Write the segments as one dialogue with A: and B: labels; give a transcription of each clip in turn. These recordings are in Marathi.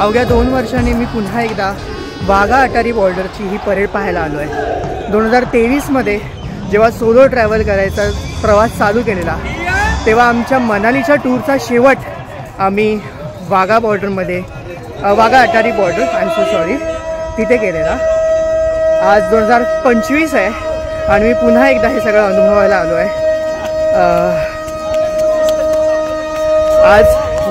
A: अवघ्या 2 वर्षांनी मी पुन्हा एकदा वाघा अटारी बॉर्डरची ही परेड पाहायला आलो आहे। 2023मध्ये जेव्हा सोलो ट्रॅव्हल करायचा प्रवास चालू केलेला तेव्हा आमच्या मनालीच्या टूरचा शेवट आम्ही वाघा बॉर्डरमध्ये वाघा अटारी बॉर्डर तिथे केलेला। आज 2025 आहे आणि मी पुन्हा एकदा हे सगळं अनुभवायला आलो आहे। आज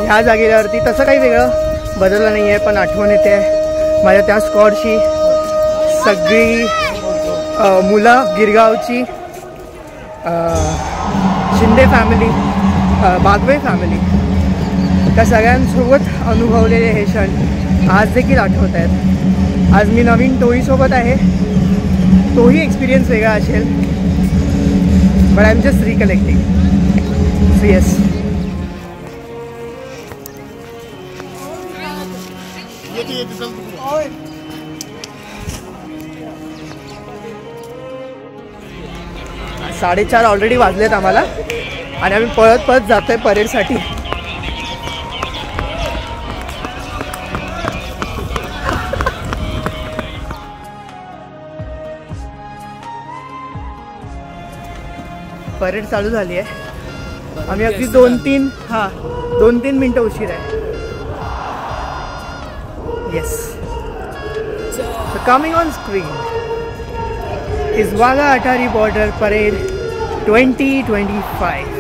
A: ह्या जागेवरती तसं काही वेगळं बदललं नाही आहे, पण आठवण येते माझ्या त्या स्क्वॉडची, सगळी मुलं गिरगावची, शिंदे फॅमिली, बागवे फॅमिली, त्या सगळ्यांसोबत अनुभवलेले हे क्षण आज देखील आठवत आहेत। आज मी नवीन टोळीसोबत आहे, तोही एक्सपिरियन्स वेगळा असेल, but I am just recollecting. So yes, साडेचार ऑलरेडी वाजलेत आम्हाला आणि आम्ही पळत पळत जातोय परेडसाठी। परेड चालू झाली आहे, आम्ही अगदी 2-3 मिनटं उशीर आहे। Yes. So coming on screen is Wagah Atari Border Parade 2025.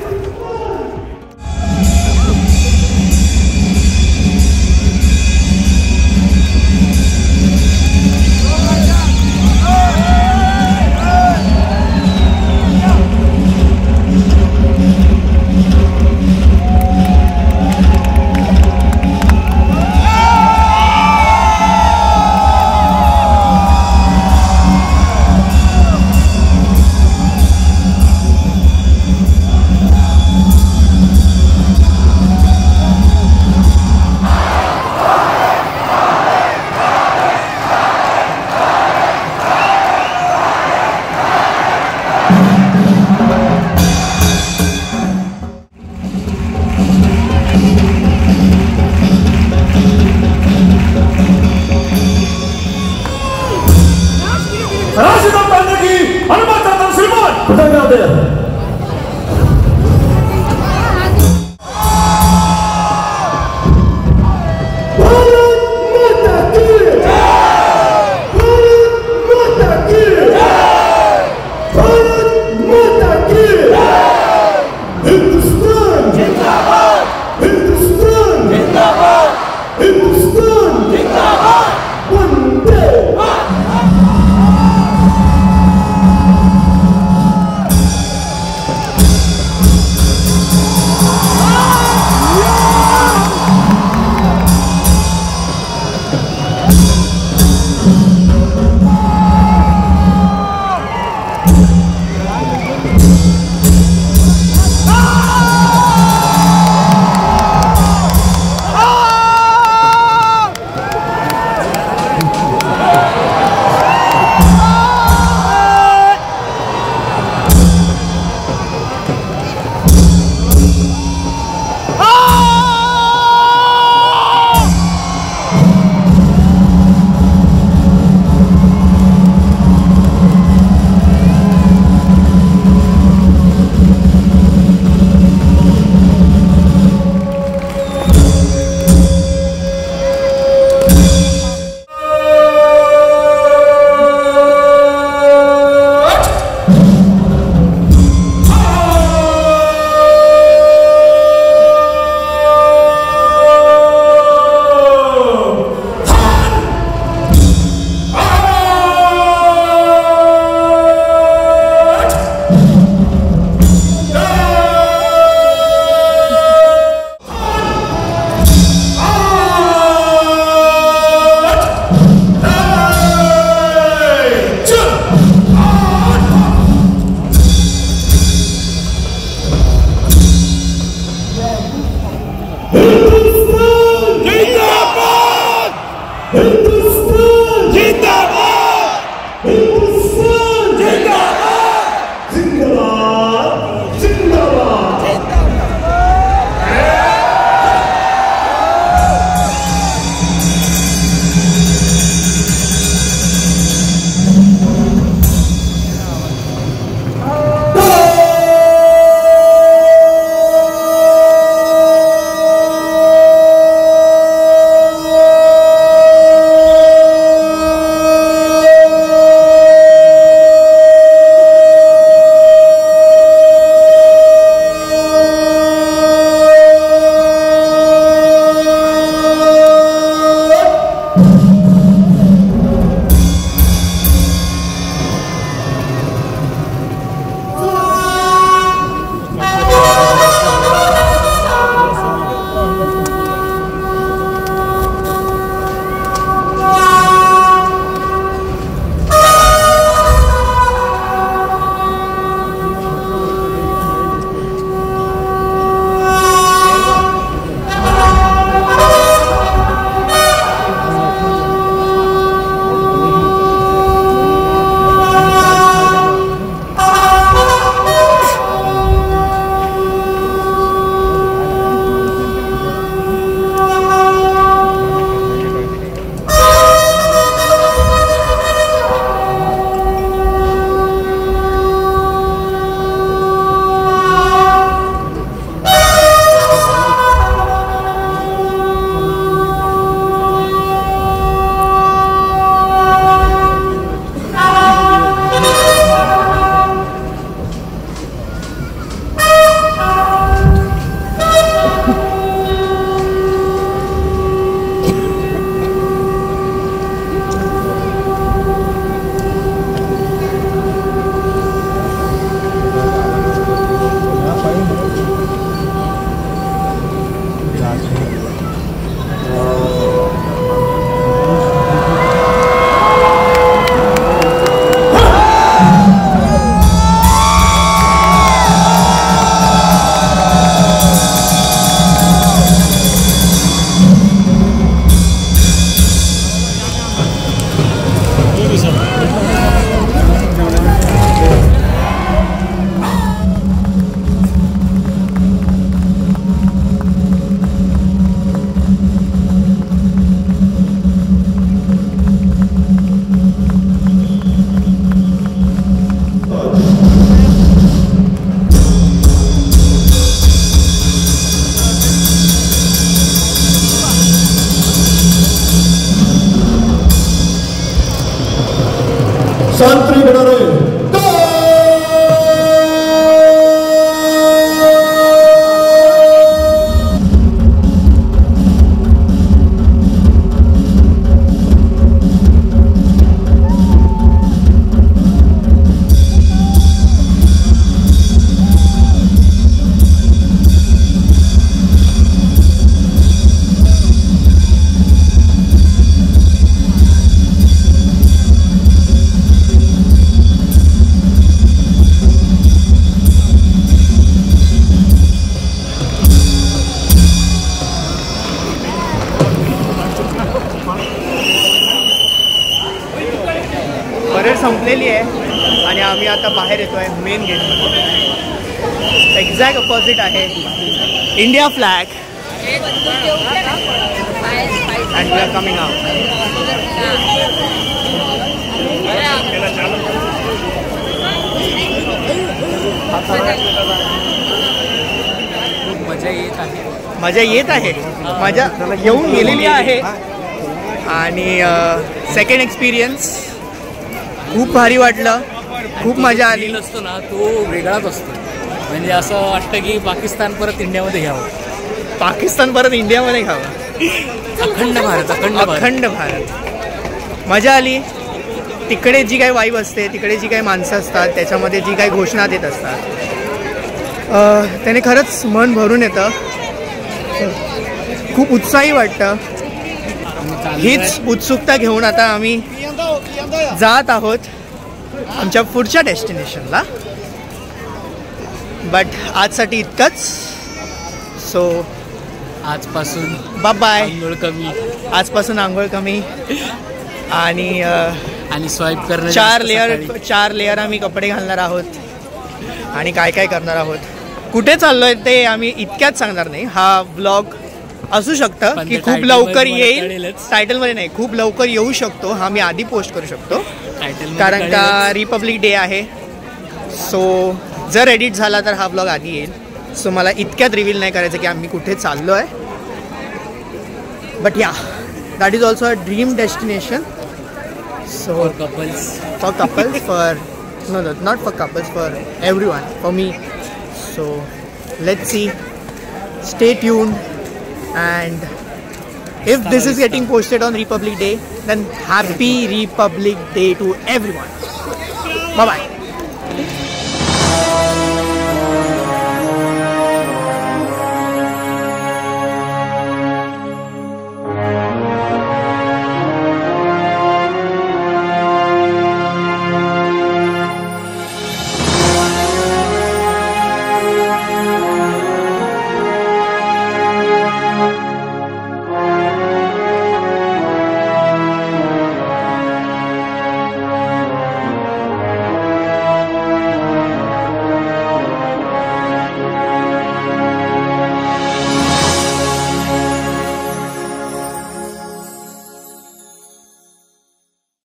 B: शांती बनारे
A: परेड संपलेली आहे आणि आम्ही आता बाहेर येतोय मेन गेटमध्ये. एक्झॅक्ट अपोजिट आहे India flag and we are coming out. मजा येत आहे. मजा येऊन गेलेली आहे आणि सेकंड एक्सपिरियन्स खूप भारी वाटलं. खूप मजा आली.
C: असतो ना तो वेगळाच असतो. म्हणजे असं वाटतं की पाकिस्तान परत इंडियामध्ये घ्यावं.
A: पाकिस्तान परत इंडियामध्ये घ्यावं.
C: अखंड भारत
A: अखंड भारत. मजा आली. तिकडे जी काही वाईब असते, तिकडे जी काही माणसं असतात, त्याच्यामध्ये जी काही घोषणा देत असतात, त्याने खरंच मन भरून येतं. खूप उत्साही वाटतं. हीच उत्सुकता घेऊन आता आम्ही जात आहोत आमच्या पुढच्या डेस्टिनेशनला. बट आजसाठी इतकंच. सो
C: आजपासून
A: बाय.
C: आंघोळ कमी
A: आजपासून आंघोळ कमी आणि
C: आणि स्वाईप करणं
A: 4 लेअर आम्ही कपडे घालणार आहोत आणि काय काय करणार आहोत. कुठे चाललोय ते आम्ही इतक्यात सांगणार नाही. हा व्लॉग असू शकतं की खूप लवकर येईल. टायटलमध्ये नाही, खूप लवकर येऊ शकतो. हा मी आधी पोस्ट करू शकतो कारण का रिपब्लिक डे आहे. सो जर एडिट झाला तर हा व्लॉग आधी येईल. सो मला इतक्यात रिव्हील नाही करायचं की आम्ही कुठे चाललो आहे. बट या that is also a dream destination. So
C: for couples,
A: no, not for couples, for everyone, for me. So let's see. Stay tuned, and if this is getting posted on Republic Day, then happy Republic Day to everyone. Bye bye.